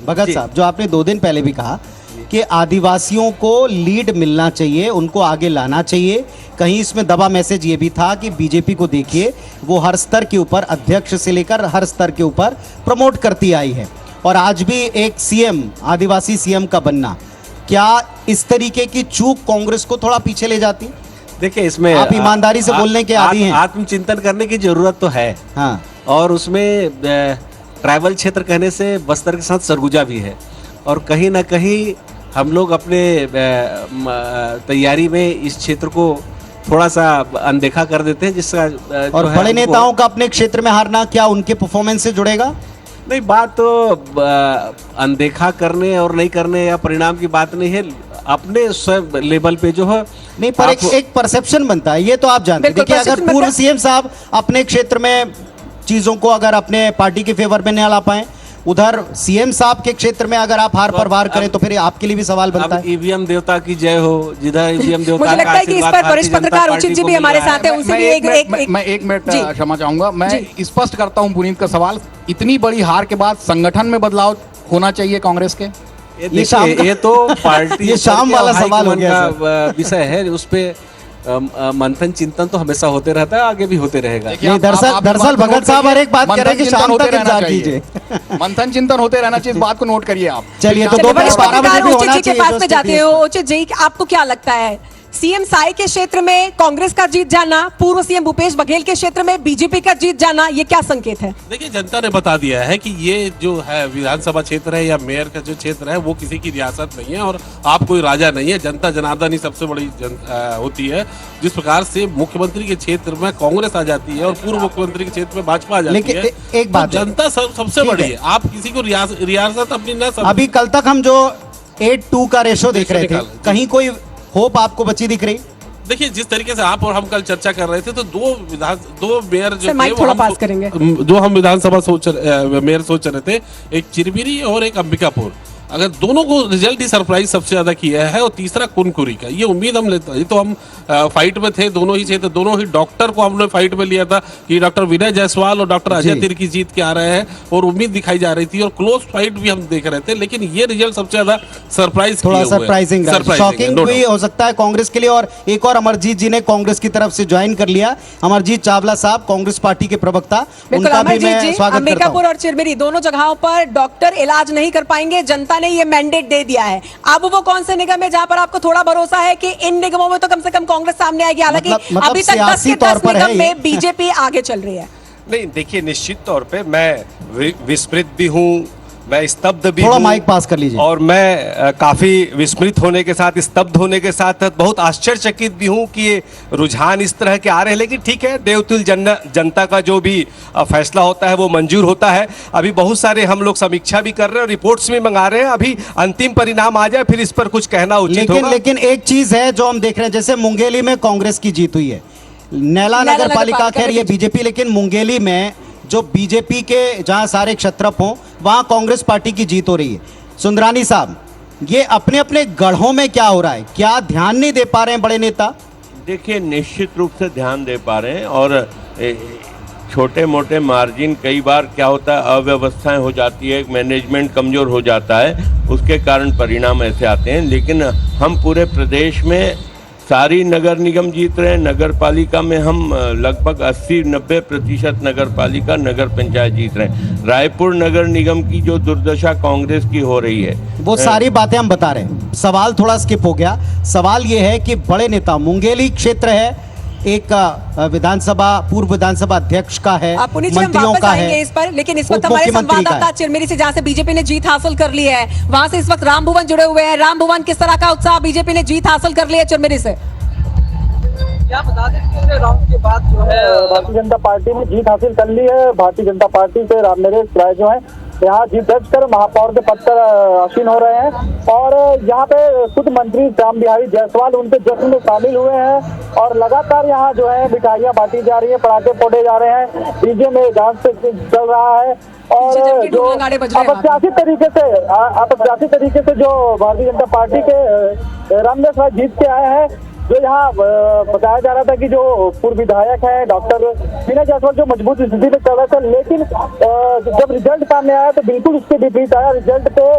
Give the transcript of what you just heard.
भगत साहब, जो आपने 2 दिन पहले भी कहा कि आदिवासियों को लीड मिलना चाहिए, उनको आगे लाना चाहिए, कहीं इसमें दबा मैसेज ये भी था कि बीजेपी को देखिए वो हर स्तर के ऊपर, अध्यक्ष से लेकर हर स्तर के ऊपर प्रमोट करती आई है, और आज भी एक सीएम, आदिवासी सीएम का बनना, क्या इस तरीके की चूक कांग्रेस को थोड़ा पीछे ले जाती? देखिए, इसमें आप ईमानदारी से बोलने के आदी हैं। आत्मचिंतन करने की जरूरत तो है। हाँ, और उसमें ट्राइबल क्षेत्र कहने से बस्तर के साथ सरगुजा भी है, और कहीं ना कहीं हम लोग अपने तैयारी में इस क्षेत्र को थोड़ा सा अनदेखा कर देते हैं, जिसका और बड़े नेताओं का अपने क्षेत्र में हारना क्या उनके परफॉर्मेंस से जुड़ेगा? नहीं, बात तो अनदेखा करने और नहीं करने या परिणाम की बात नहीं है, अपने स्वयं लेवल पे जो है नहीं, पर एक परसेप्शन बनता है, ये तो आप जानते हैं। देखिए, अगर पूर्व सीएम साहब अपने क्षेत्र में चीजों को अगर अपने पार्टी के फेवर में नहीं ला पाए, उधर सीएम साहब के क्षेत्र में अगर आप हार पर वार करें तो फिर आपके लिए भी सवाल बनता है। ईवीएम देवता की जय हो, जिधर ईवीएम देवता मुझे लगता है कि इस पर वरिष्ठ पत्रकार उचित जी भी हमारे साथ हैं, उनसे भी मैं 1 मिनट क्षमा चाहूंगा। मैं स्पष्ट करता हूं पुनीत का सवाल। इतनी बड़ी हार के बाद संगठन में बदलाव होना चाहिए कांग्रेस के? ये तो पार्टी ये शाम वाला सवाल हो गया विषय है, उस पे मंथन चिंतन तो हमेशा होते रहता है, आगे भी होते रहेगा। दरअसल भगत साहब हर एक बात कह रहे हैं कि शाम तक इंतजार कीजिए। मंथन चिंतन होते रहना चाहिए, इस बात को नोट करिए आप। चलिए, तो 12 बजे भी होना चाहिए। के पास में जाते हो, उचित जी, आपको क्या लगता है, सीएम साई के क्षेत्र में कांग्रेस का जीत जाना, पूर्व सीएम भूपेश बघेल के क्षेत्र में बीजेपी का जीत जाना, ये क्या संकेत है? देखिए, जनता ने बता दिया है कि ये जो है विधानसभा क्षेत्र है या मेयर का जो क्षेत्र है वो किसी की रियासत नहीं है, और आप कोई राजा नहीं है। जनता जनार्दन ही सबसे बड़ी होती है। जिस प्रकार से मुख्यमंत्री के क्षेत्र में कांग्रेस आ जाती है और पूर्व मुख्यमंत्री के क्षेत्र में भाजपा आ जाती है, एक बात, जनता सबसे बड़ी है। आप किसी को रियासत अपनी न समझिए। अभी कल तक हम जो 8-2 का रेशो देख रहे थे, कहीं कोई होप आपको बची दिख रही? देखिए, जिस तरीके से आप और हम कल चर्चा कर रहे थे, तो दो मेयर जो थे, जो हम विधानसभा मेयर सोच रहे थे, एक चिरमिरी और एक अंबिकापुर, अगर दोनों को रिजल्ट ही सरप्राइज सबसे ज्यादा किया है, और तीसरा कुनकुरी का, ये उम्मीद हम लेते हैं। तो हम फाइट में थे, दोनों ही क्षेत्र, दोनों ही डॉक्टर को हमने फाइट में लिया था कि डॉक्टर विनय जायसवाल और डॉक्टर अजय तिर्की जीत के आ रहे हैं, और उम्मीद दिखाई जा रही थी, और क्लोज फाइट भी हम देख रहे थे। लेकिन ये रिजल्ट सबसे ज्यादा सरप्राइज, थोड़ा सरप्राइजिंग, शॉकिंग भी हो सकता है कांग्रेस के लिए। और एक और अमरजीत जी ने कांग्रेस की तरफ से ज्वाइन कर लिया, अमरजीत चावला साहब, कांग्रेस पार्टी के प्रवक्ता, उनका भी मैं स्वागत करता हूं। अंबिकापुर और चिरमिरी दोनों जगहों पर डॉक्टर इलाज नहीं कर पाएंगे, जनता ने ये मैंडेट दे दिया है। अब वो कौन से निगम है जहां पर आपको थोड़ा भरोसा है कि इन निगमों में तो कम से कम कांग्रेस सामने आएगी? हालांकि अभी तक 10 के 10 निगम में बीजेपी आगे चल रही है। नहीं, देखिए, निश्चित तौर पे मैं विस्मृत भी हूं, मैं स्तब्ध भी थोड़ा हूं, माइक पास कर लीजिए, और मैं काफी विस्मृत होने के साथ, स्तब्ध होने के साथ बहुत आश्चर्यचकित भी हूं कि ये रुझान इस तरह के आ रहे हैं। लेकिन ठीक है, देवतुल्य जनता का जो भी फैसला होता है वो मंजूर होता है। अभी बहुत सारे हम लोग समीक्षा भी कर रहे हैं, रिपोर्ट्स भी मंगा रहे हैं, अभी अंतिम परिणाम आ जाए फिर इस पर कुछ कहना उचित होगा। लेकिन एक चीज है जो हम देख रहे हैं, जैसे मुंगेली में कांग्रेस की जीत हुई है, नैला नगर पालिका खैर ये बीजेपी, लेकिन मुंगेली में जो बीजेपी के जहां सारे क्षत्रप हों वहां कांग्रेस पार्टी की जीत हो रही है। सुंदरानी साहब, ये अपने अपने गढ़ों में क्या हो रहा है? क्या ध्यान नहीं दे पा रहे हैं बड़े नेता? देखिए, निश्चित रूप से ध्यान दे पा रहे हैं, और छोटे मोटे मार्जिन, कई बार क्या होता है, अव्यवस्थाएं हो जाती है, मैनेजमेंट कमजोर हो जाता है, उसके कारण परिणाम ऐसे आते हैं। लेकिन हम पूरे प्रदेश में सारी नगर निगम जीत रहे हैं। नगर पालिका में हम लगभग 80-90% नगर पालिका, नगर पंचायत जीत रहे हैं। रायपुर नगर निगम की जो दुर्दशा कांग्रेस की हो रही है, वो सारी बातें हम बता रहे हैं। सवाल थोड़ा स्किप हो गया। सवाल ये है कि बड़े नेता, मुंगेली क्षेत्र है, एक विधानसभा, पूर्व विधानसभा अध्यक्ष का है, मंत्रियों का है, इस पर। लेकिन इस वक्त हमारे संवाददाता चिरमिरी से, जहां से बीजेपी ने जीत हासिल कर ली है, वहां से इस वक्त राम भुवन जुड़े हुए हैं। राम भुवन, किस तरह का उत्साह, बीजेपी ने जीत हासिल कर ली है चिरमिरी से? क्या बता दें, तीसरे राउंड के बाद जो है भारतीय जनता पार्टी ने जीत हासिल कर ली है। भारतीय जनता पार्टी से राम नरेश राय जो है यहाँ जीत दर्ज कर महापौर के पद पर आसीन हो रहे हैं, और यहाँ पे खुद मंत्री श्याम बिहारी जायसवाल उनके जश्न में शामिल हुए हैं, और लगातार यहाँ जो है मिठाइयाँ बांटी जा रही है, पटाखे फोड़े जा रहे हैं, डीजे में डांस चल रहा है, और जो अप्रत्याशित तरीके से जो भारतीय जनता पार्टी के राम नरेश राय जीत के आए हैं, जो यहाँ बताया जा रहा था कि जो पूर्व विधायक है डॉक्टर वीना जायसवाल जो मजबूत स्थिति में चल रहा था, लेकिन जब रिजल्ट सामने आया तो बिल्कुल उसके विपरीत आया। रिजल्ट पे